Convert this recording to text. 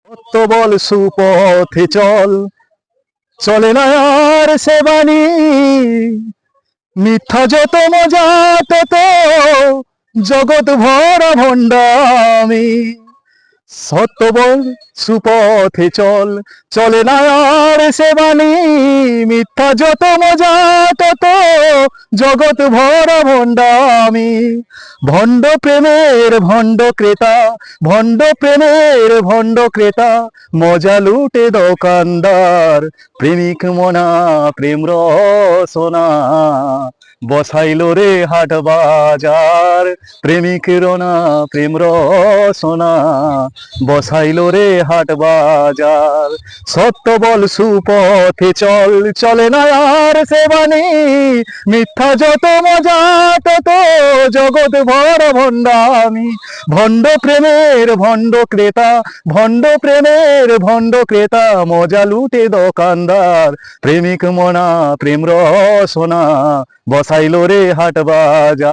সত্য বল সুপথে চল, চলে না আর সে বাণী, মিথ্যা যত মজা তত জগৎ ভরা ভণ্ডামি। সত্য বল সুপথে চল, চলে না আর সে বাণী, মিথ্যা যত মজা তত জগৎ ভরা ভণ্ডামি। ভণ্ড প্রেমের ভণ্ড ক্রেতা, ভণ্ড প্রেমের ভণ্ড ক্রেতা, মজা লুটে দোকানদার। প্রেমিক মনা প্রেম রসনা, বসাইল রে হাট বাজার। প্রেমিক রনা প্রেম রসনা, বসাইল রে হাট বাজার। সত্য বল সুপথে চল, চলে না আর সে বাণী, মিথ্যা যত মজা তত জগৎ ভরা ভণ্ডামি। ভণ্ড প্রেমের ভণ্ড ক্রেতা, ভণ্ড প্রেমের ভণ্ড ক্রেতা, মজা লুটে দোকানদার। প্রেমিক মনা প্রেম রসনা, বসাইল রে হাট বাজার।